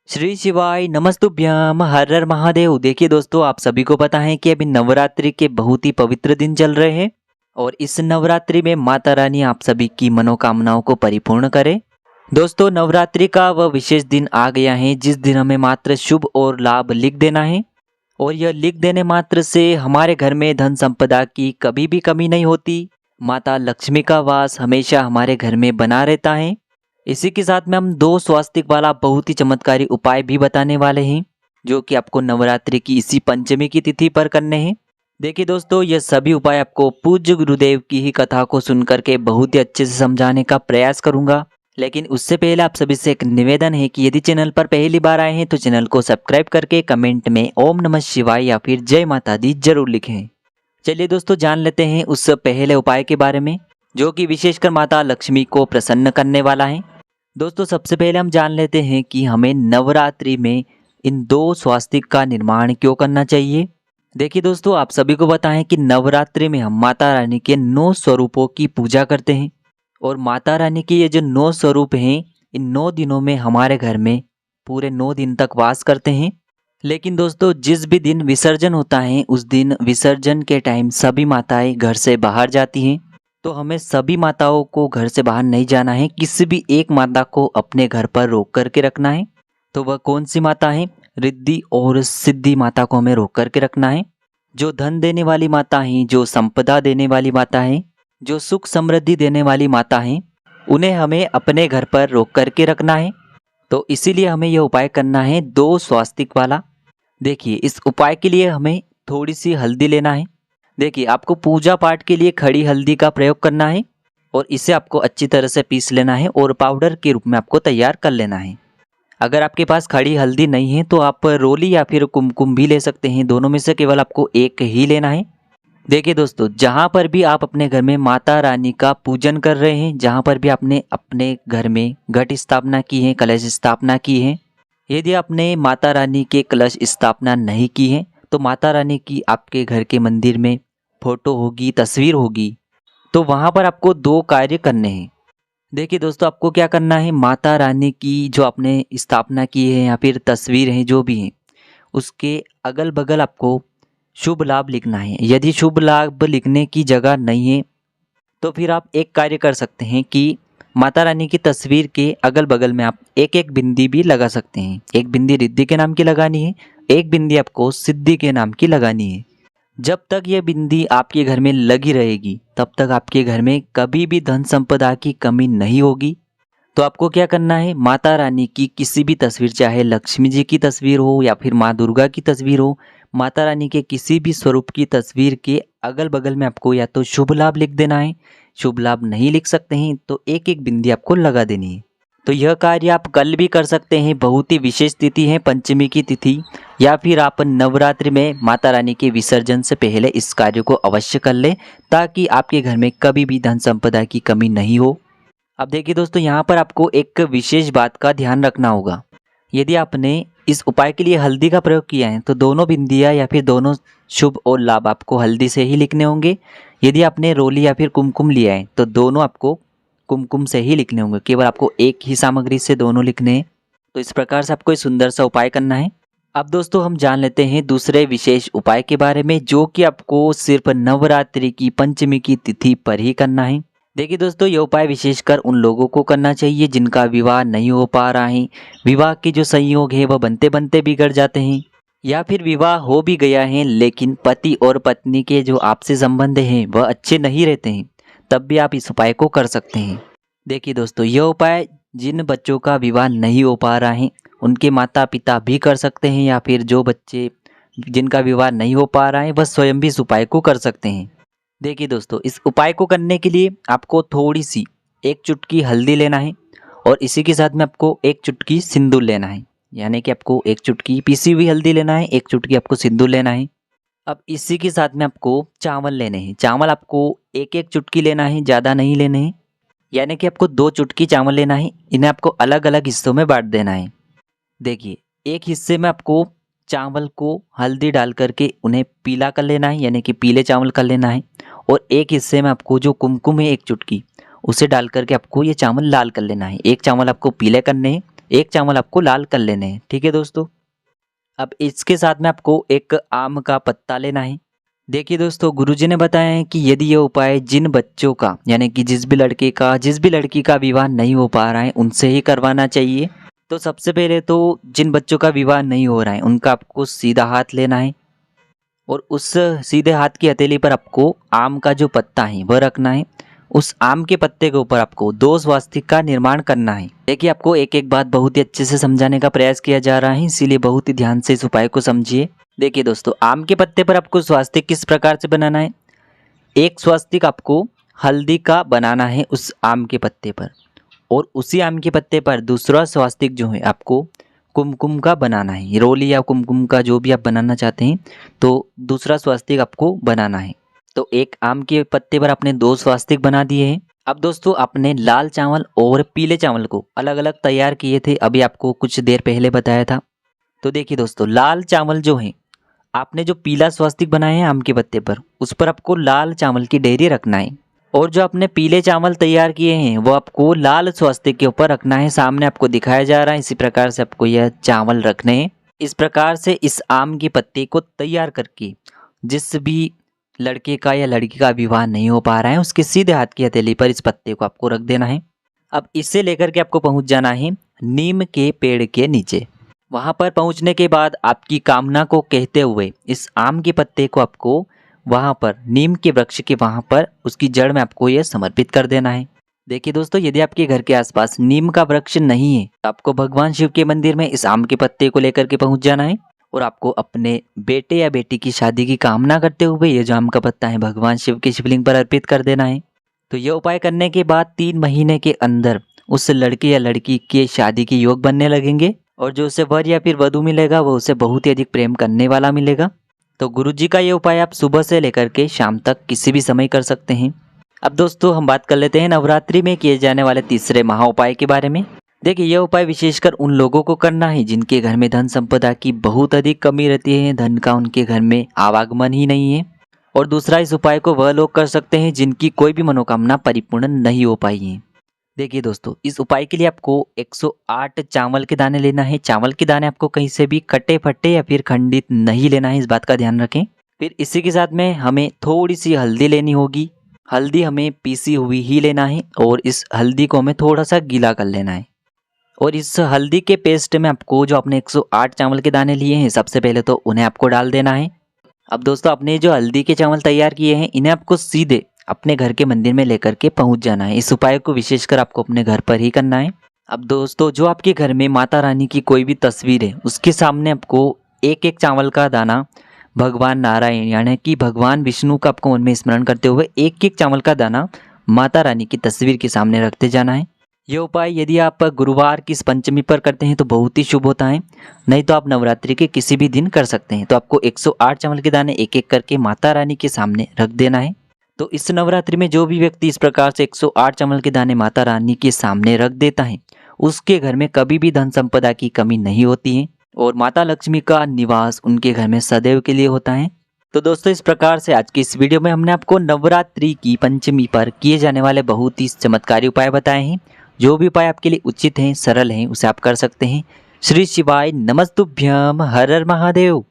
श्री शिवाय नमस्तुभ्यम हर हर महादेव। देखिए दोस्तों, आप सभी को पता है कि अभी नवरात्रि के बहुत ही पवित्र दिन चल रहे हैं और इस नवरात्रि में माता रानी आप सभी की मनोकामनाओं को परिपूर्ण करे। दोस्तों, नवरात्रि का वह विशेष दिन आ गया है जिस दिन हमें मात्र शुभ और लाभ लिख देना है और यह लिख देने मात्र से हमारे घर में धन संपदा की कभी भी कमी नहीं होती। माता लक्ष्मी का वास हमेशा हमारे घर में बना रहता है। इसी के साथ में हम दो स्वास्तिक वाला बहुत ही चमत्कारी उपाय भी बताने वाले हैं जो कि आपको नवरात्रि की इसी पंचमी की तिथि पर करने हैं। देखिए दोस्तों, ये सभी उपाय आपको पूज्य गुरुदेव की ही कथा को सुनकर के बहुत ही अच्छे से समझाने का प्रयास करूंगा। लेकिन उससे पहले आप सभी से एक निवेदन है कि यदि चैनल पर पहली बार आए हैं तो चैनल को सब्सक्राइब करके कमेंट में ओम नमः शिवाय या फिर जय माता दी जरूर लिखें। चलिए दोस्तों, जान लेते हैं उस पहले उपाय के बारे में जो कि विशेषकर माता लक्ष्मी को प्रसन्न करने वाला है। दोस्तों, सबसे पहले हम जान लेते हैं कि हमें नवरात्रि में इन दो स्वास्तिक का निर्माण क्यों करना चाहिए। देखिए दोस्तों, आप सभी को पता है कि नवरात्रि में हम माता रानी के 9 स्वरूपों की पूजा करते हैं और माता रानी के ये जो 9 स्वरूप हैं, इन 9 दिनों में हमारे घर में पूरे 9 दिन तक वास करते हैं। लेकिन दोस्तों, जिस भी दिन विसर्जन होता है उस दिन विसर्जन के टाइम सभी माताएं घर से बाहर जाती हैं। तो हमें सभी माताओं को घर से बाहर नहीं जाना है, किसी भी एक माता को अपने घर पर रोक करके रखना है। तो वह कौन सी माता है? रिद्धि और सिद्धि माता को हमें रोक करके रखना है। जो धन देने वाली माता हैं, जो संपदा देने वाली माता हैं, जो सुख समृद्धि देने वाली माता हैं, उन्हें हमें अपने घर पर रोक करके रखना है। तो इसीलिए हमें यह उपाय करना है 2 स्वास्तिक वाला। देखिए, इस उपाय के लिए हमें थोड़ी सी हल्दी लेना है। देखिए, आपको पूजा पाठ के लिए खड़ी हल्दी का प्रयोग करना है और इसे आपको अच्छी तरह से पीस लेना है और पाउडर के रूप में आपको तैयार कर लेना है। अगर आपके पास खड़ी हल्दी नहीं है तो आप रोली या फिर कुमकुम भी ले सकते हैं। दोनों में से केवल आपको एक ही लेना है। देखिए दोस्तों, जहाँ पर भी आप अपने घर में माता रानी का पूजन कर रहे हैं, जहाँ पर भी आपने अपने घर में घट स्थापना की है, कलश स्थापना की है, यदि आपने माता रानी के कलश स्थापना नहीं की है तो माता रानी की आपके घर के मंदिर में फोटो होगी, तस्वीर होगी, तो वहाँ पर आपको 2 कार्य करने हैं। देखिए दोस्तों, आपको क्या करना है, माता रानी की जो आपने स्थापना की है या फिर तस्वीर है जो भी है, उसके अगल बगल आपको शुभ लाभ लिखना है। यदि शुभ लाभ लिखने की जगह नहीं है तो फिर आप एक कार्य कर सकते हैं कि माता रानी की तस्वीर के अगल बगल में आप एक एक बिंदी भी लगा सकते हैं। एक बिंदी रिद्धि के नाम की लगानी है, एक बिंदी आपको सिद्धि के नाम की लगानी है। जब तक ये बिंदी आपके घर में लगी रहेगी तब तक आपके घर में कभी भी धन संपदा की कमी नहीं होगी। तो आपको क्या करना है, माता रानी की किसी भी तस्वीर, चाहे लक्ष्मी जी की तस्वीर हो या फिर माँ दुर्गा की तस्वीर हो, माता रानी के किसी भी स्वरूप की तस्वीर के अगल बगल में आपको या तो शुभ लाभ लिख देना है। शुभ लाभ नहीं लिख सकते हैं तो एक एक बिंदी आपको लगा देनी है। तो यह कार्य आप कल भी कर सकते हैं, बहुत ही विशेष तिथि है पंचमी की तिथि, या फिर आप नवरात्रि में माता रानी के विसर्जन से पहले इस कार्य को अवश्य कर लें ताकि आपके घर में कभी भी धन संपदा की कमी नहीं हो। अब देखिए दोस्तों, यहाँ पर आपको एक विशेष बात का ध्यान रखना होगा। यदि आपने इस उपाय के लिए हल्दी का प्रयोग किया है तो दोनों बिंदियाँ या फिर दोनों शुभ और लाभ आपको हल्दी से ही लिखने होंगे। यदि आपने रोली या फिर कुमकुम लिया है तो दोनों आपको कुमकुम से ही लिखने होंगे। केवल आपको एक ही सामग्री से दोनों लिखने हैं। तो इस प्रकार से आपको एक सुंदर सा उपाय करना है। अब दोस्तों, हम जान लेते हैं दूसरे विशेष उपाय के बारे में जो कि आपको सिर्फ नवरात्रि की पंचमी की तिथि पर ही करना है। देखिए दोस्तों, यह उपाय विशेषकर उन लोगों को करना चाहिए जिनका विवाह नहीं हो पा रहा है, विवाह के जो संयोग है वह बनते बनते बिगड़ जाते हैं, या फिर विवाह हो भी गया है लेकिन पति और पत्नी के जो आपसी संबंध हैं वह अच्छे नहीं रहते हैं, तब भी आप इस उपाय को कर सकते हैं। देखिए दोस्तों, यह उपाय जिन बच्चों का विवाह नहीं हो पा रहा है उनके माता पिता भी कर सकते हैं, या फिर जो बच्चे जिनका विवाह नहीं हो पा रहा है वह स्वयं भी इस उपाय को कर सकते हैं। देखिए दोस्तों, इस उपाय को करने के लिए आपको थोड़ी सी एक चुटकी हल्दी लेना है और इसी के साथ में आपको एक चुटकी सिंदूर लेना है। यानी कि आपको एक चुटकी पीसी हुई हल्दी लेना है, एक चुटकी आपको सिंदूर लेना है। अब इसी के साथ में आपको चावल लेने हैं। चावल आपको एक एक चुटकी लेना है, ज़्यादा नहीं लेने हैं। यानी कि आपको 2 चुटकी चावल लेना है। इन्हें आपको अलग अलग हिस्सों में बांट देना है। देखिए, एक हिस्से में आपको चावल को हल्दी डाल करके उन्हें पीला कर लेना है, यानी कि पीले चावल कर लेना है, और एक हिस्से में आपको जो कुमकुम है एक चुटकी, उसे डाल करके आपको ये चावल लाल कर लेना है। एक चावल आपको पीले करने हैं एक चावल आपको लाल कर लेने हैं। ठीक है दोस्तों। अब इसके साथ में आपको एक आम का पत्ता लेना है। देखिए दोस्तों, गुरुजी ने बताया है कि यदि यह उपाय जिन बच्चों का यानी कि जिस भी लड़के का जिस भी लड़की का विवाह नहीं हो पा रहा है उनसे ही करवाना चाहिए। तो सबसे पहले तो जिन बच्चों का विवाह नहीं हो रहा है उनका आपको सीधा हाथ लेना है और उस सीधे हाथ की हथेली पर आपको आम का जो पत्ता है वह रखना है। उस आम के पत्ते के ऊपर आपको 2 स्वास्तिक का निर्माण करना है। देखिए, आपको एक एक बात बहुत ही अच्छे से समझाने का प्रयास किया जा रहा है, इसीलिए बहुत ही ध्यान से इस उपाय को समझिए। देखिए दोस्तों, आम के पत्ते पर आपको स्वास्तिक किस प्रकार से बनाना है। एक स्वास्तिक आपको हल्दी का बनाना है उस आम के पत्ते पर, और उसी आम के पत्ते पर दूसरा स्वास्तिक जो है आपको कुमकुम का बनाना है। रोली या कुमकुम का जो भी आप बनाना चाहते हैं, तो दूसरा स्वास्तिक आपको बनाना है। तो एक आम के पत्ते पर आपने 2 स्वास्तिक बना दिए हैं। अब दोस्तों, आपने लाल चावल और पीले चावल को अलग अलग तैयार किए थे, अभी आपको कुछ देर पहले बताया था। तो देखिए दोस्तों, लाल चावल जो है, आपने जो पीला स्वास्तिक बनाया है आम के पत्ते पर, उस पर आपको लाल चावल की डेयरी रखना है, और जो आपने पीले चावल तैयार किए हैं वो आपको लाल स्वास्तिक के ऊपर रखना है। सामने आपको दिखाया जा रहा है, इसी प्रकार से आपको यह चावल रखने हैं। इस प्रकार से इस आम के पत्ते को तैयार करके जिस भी लड़के का या लड़की का विवाह नहीं हो पा रहा है उसके सीधे हाथ की हथेली पर इस पत्ते को आपको रख देना है। अब इसे लेकर के आपको पहुंच जाना है नीम के पेड़ के नीचे। वहां पर पहुंचने के बाद आपकी कामना को कहते हुए इस आम के पत्ते को आपको वहां पर नीम के वृक्ष के वहां पर उसकी जड़ में आपको यह समर्पित कर देना है। देखिए दोस्तों, यदि आपके घर के आसपास नीम का वृक्ष नहीं है तो आपको भगवान शिव के मंदिर में इस आम के पत्ते को लेकर के पहुंच जाना है, और आपको अपने बेटे या बेटी की शादी की कामना करते हुए ये जो आम का पत्ता है भगवान शिव के शिवलिंग पर अर्पित कर देना है। तो यह उपाय करने के बाद 3 महीने के अंदर उस लड़के या लड़की के शादी के योग बनने लगेंगे, और जो उसे वर या फिर वधू मिलेगा वो उसे बहुत ही अधिक प्रेम करने वाला मिलेगा। तो गुरुजी का ये उपाय आप सुबह से लेकर के शाम तक किसी भी समय कर सकते हैं। अब दोस्तों, हम बात कर लेते हैं नवरात्रि में किए जाने वाले तीसरे महा उपाय के बारे में। देखिए, यह उपाय विशेषकर उन लोगों को करना है जिनके घर में धन संपदा की बहुत अधिक कमी रहती है, धन का उनके घर में आवागमन ही नहीं है। और दूसरा, इस उपाय को वह लोग कर सकते हैं जिनकी कोई भी मनोकामना परिपूर्ण नहीं हो पाई है। देखिए दोस्तों, इस उपाय के लिए आपको 108 चावल के दाने लेना है। चावल के दाने आपको कहीं से भी कटे फटे या फिर खंडित नहीं लेना है, इस बात का ध्यान रखें। फिर इसी के साथ में हमें थोड़ी सी हल्दी लेनी होगी। हल्दी हमें पीसी हुई ही लेना है, और इस हल्दी को हमें थोड़ा सा गीला कर लेना है। और इस हल्दी के पेस्ट में आपको जो आपने 108 चावल के दाने लिए हैं, सबसे पहले तो उन्हें आपको डाल देना है। अब दोस्तों, आपने जो हल्दी के चावल तैयार किए हैं इन्हें आपको सीधे अपने घर के मंदिर में लेकर के पहुंच जाना है। इस उपाय को विशेषकर आपको अपने घर पर ही करना है। अब दोस्तों, जो आपके घर में माता रानी की कोई भी तस्वीर है उसके सामने आपको एक एक चावल का दाना भगवान नारायण यानी कि भगवान विष्णु का आपको मन में स्मरण करते हुए एक एक चावल का दाना माता रानी की तस्वीर के सामने रखते जाना है। यह उपाय यदि आप गुरुवार की इस पंचमी पर करते हैं तो बहुत ही शुभ होता है, नहीं तो आप नवरात्रि के किसी भी दिन कर सकते हैं। तो आपको 108 चावल के दाने एक एक करके माता रानी के सामने रख देना है। तो इस नवरात्रि में जो भी व्यक्ति इस प्रकार से 108 चावल के दाने माता रानी के सामने रख देता है उसके घर में कभी भी धन संपदा की कमी नहीं होती है, और माता लक्ष्मी का निवास उनके घर में सदैव के लिए होता है। तो दोस्तों, इस प्रकार से आज की इस वीडियो में हमने आपको नवरात्रि की पंचमी पर किए जाने वाले बहुत ही चमत्कारी उपाय बताए हैं। जो भी उपाय आपके लिए उचित हैं, सरल हैं, उसे आप कर सकते हैं। श्री शिवाय नमस्तुभ्यम। हर हर महादेव।